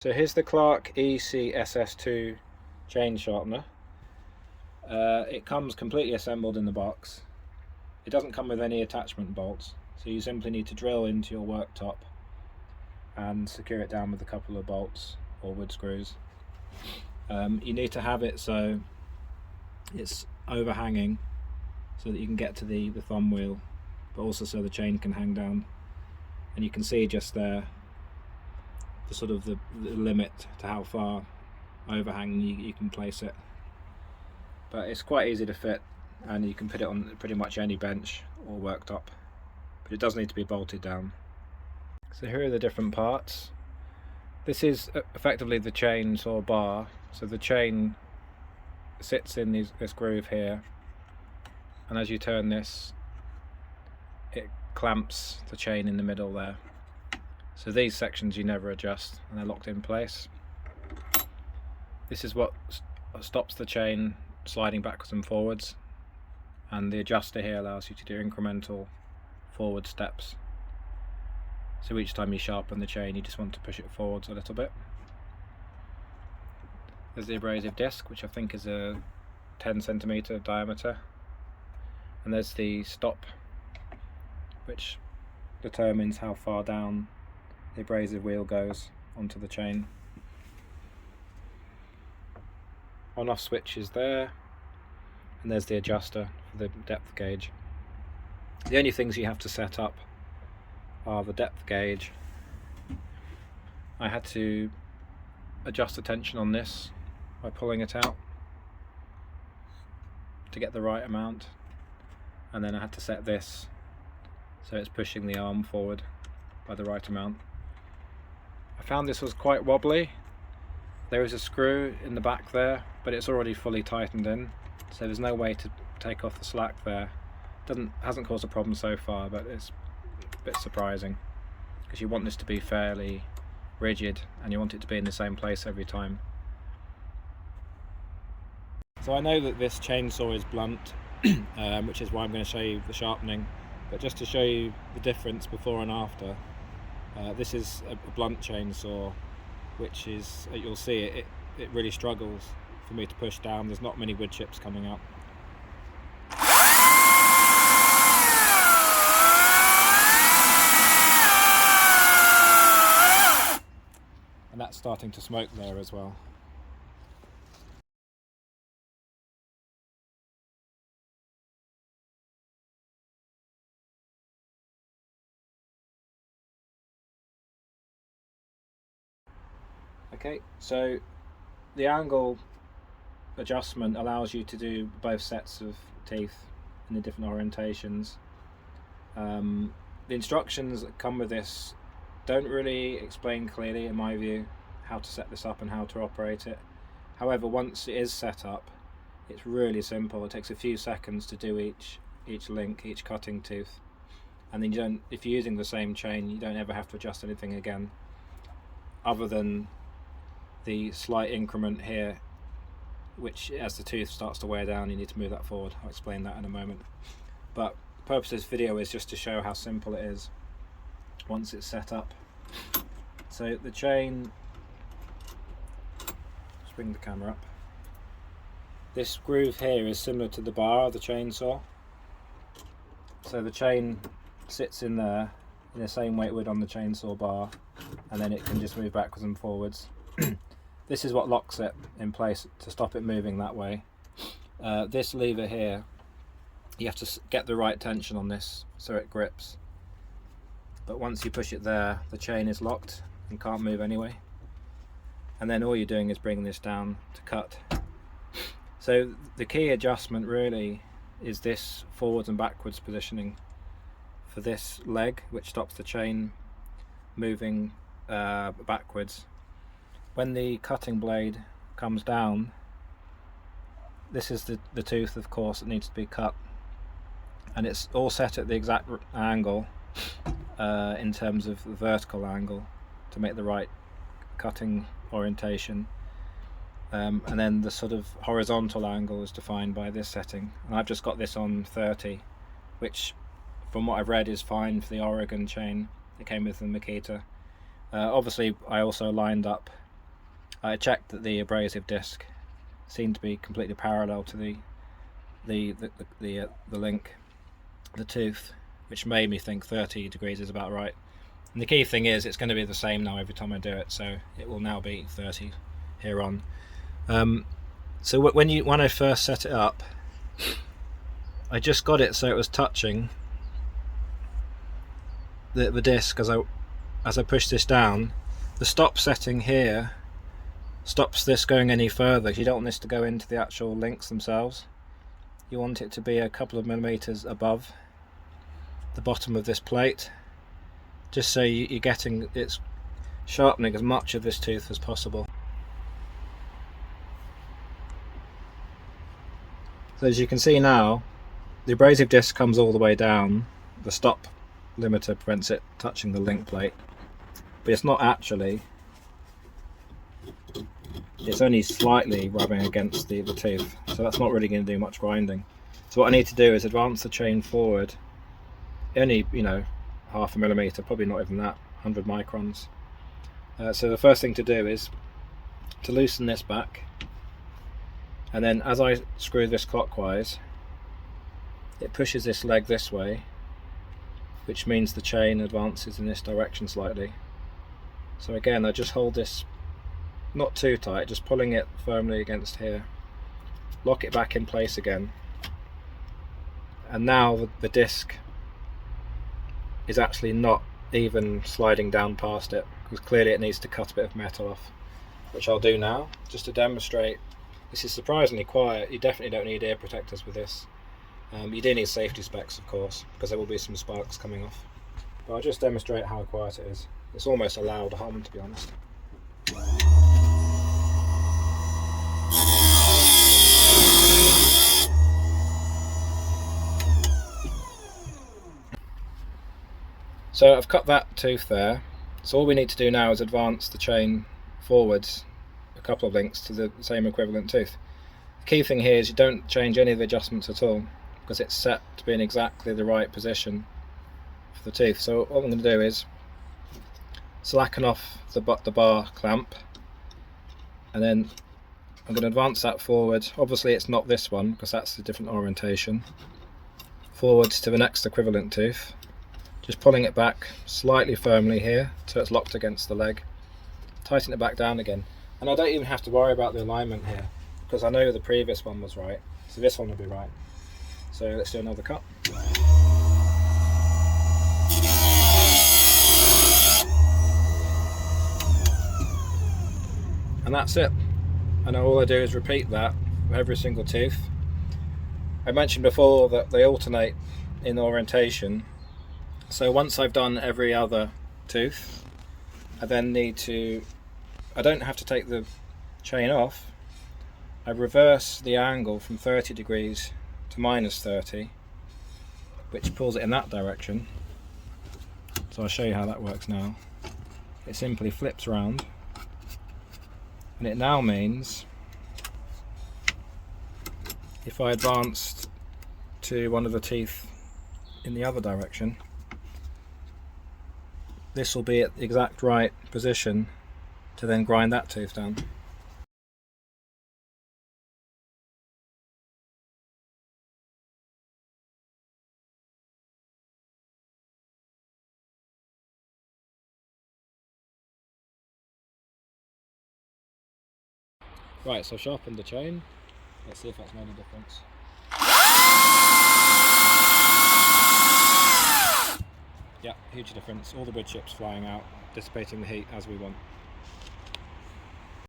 So here's the Clarke ECSS2 chain sharpener. It comes completely assembled in the box. It doesn't come with any attachment bolts, so you simply need to drill into your worktop and secure it down with a couple of bolts or wood screws. You need to have it so it's overhanging so that you can get to the thumb wheel, but also so the chain can hang down. And you can see just there the sort of the limit to how far overhang you can place it. But it's quite easy to fit, and you can put it on pretty much any bench or worktop, but it does need to be bolted down. So here are the different parts. This is effectively the chainsaw bar. So the chain sits in this groove here, and as you turn this, it clamps the chain in the middle there. So these sections you never adjust, and they're locked in place. This is what stops the chain sliding backwards and forwards, and the adjuster here allows you to do incremental forward steps. So each time you sharpen the chain, you just want to push it forwards a little bit. There's the abrasive disc, which I think is a 10cm diameter, and there's the stop, which determines how far down the abrasive wheel goes onto the chain. On-off switch is there, and there's the adjuster for the depth gauge. The only things you have to set up are the depth gauge. I had to adjust the tension on this by pulling it out to get the right amount, and then I had to set this so it's pushing the arm forward by the right amount. I found this was quite wobbly. There is a screw in the back there, but it's already fully tightened in, so there's no way to take off the slack there. Hasn't caused a problem so far, but it's a bit surprising because you want this to be fairly rigid and you want it to be in the same place every time. So I know that this chainsaw is blunt, which is why I'm going to show you the sharpening, but just to show you the difference before and after. This is a blunt chainsaw, which is, you'll see it really struggles for me to push down. There's not many wood chips coming up. And that's starting to smoke there as well. Okay, so the angle adjustment allows you to do both sets of teeth in the different orientations. The instructions that come with this don't really explain clearly, in my view, how to set this up and how to operate it. However, once it is set up, it's really simple. It takes a few seconds to do each link, each cutting tooth, and then if you're using the same chain, you don't ever have to adjust anything again, other than the slight increment here, which as the tooth starts to wear down, you need to move that forward. I'll explain that in a moment. But the purpose of this video is just to show how simple it is once it's set up. So the chain, let's bring the camera up. This groove here is similar to the bar of the chainsaw. So the chain sits in there in the same way it would on the chainsaw bar, and then it can just move backwards and forwards. This is what locks it in place to stop it moving that way. This lever here, you have to get the right tension on this so it grips. But once you push it there, the chain is locked and can't move anyway. And then all you're doing is bringing this down to cut. So the key adjustment really is this forwards and backwards positioning for this leg, which stops the chain moving backwards. When the cutting blade comes down, this is the tooth, of course, that needs to be cut, and it's all set at the exact angle in terms of the vertical angle to make the right cutting orientation, and then the sort of horizontal angle is defined by this setting, and I've just got this on 30, which from what I've read is fine for the Oregon chain. It came with the Makita. Obviously I also lined up I checked that the abrasive disc seemed to be completely parallel to the link, the tooth, which made me think 30 degrees is about right. And the key thing is it's going to be the same now every time I do it, so it will now be 30 here on. So when I first set it up, I just got it so it was touching the disc as I push this down. The stop setting here stops this going any further. You don't want this to go into the actual links themselves. You want it to be a couple of millimeters above the bottom of this plate, just so you're getting it's sharpening as much of this tooth as possible. So as you can see now, the abrasive disc comes all the way down. The stop limiter prevents it touching the link plate, but it's not actually. It's only slightly rubbing against the tooth, so that's not really going to do much grinding. So what I need to do is advance the chain forward, only, you know, half a millimeter, probably not even that, 100 microns. So the first thing to do is to loosen this back, and then as I screw this clockwise, it pushes this leg this way, which means the chain advances in this direction slightly. So again, I just hold this not too tight, just pulling it firmly against here, lock it back in place again, and now the disc is actually not even sliding down past it, because clearly it needs to cut a bit of metal off, which I'll do now just to demonstrate. This is surprisingly quiet. You definitely don't need ear protectors with this. You do need safety specs, of course, because there will be some sparks coming off, but I'll just demonstrate how quiet it is. It's almost a loud hum, to be honest. So I've cut that tooth there, so all we need to do now is advance the chain forwards a couple of links to the same equivalent tooth. The key thing here is you don't change any of the adjustments at all, because it's set to be in exactly the right position for the tooth. So all I'm going to do is slacken off the bar clamp, and then I'm going to advance that forward. Obviously it's not this one, because that's a different orientation. Forwards to the next equivalent tooth. Just pulling it back slightly firmly here so it's locked against the leg. Tighten it back down again. And I don't even have to worry about the alignment here, because I know the previous one was right, so this one will be right. So let's do another cut. And that's it. And all I do is repeat that for every single tooth. I mentioned before that they alternate in orientation. So once I've done every other tooth, I then I don't have to take the chain off. I reverse the angle from 30 degrees to -30, which pulls it in that direction. So I'll show you how that works now. It simply flips around, and it now means if I advanced to one of the teeth in the other direction, this will be at the exact right position to then grind that tooth down. Right, so I've sharpened the chain. Let's see if that's made a difference. Yeah, huge difference. All the wood chips flying out, dissipating the heat as we want.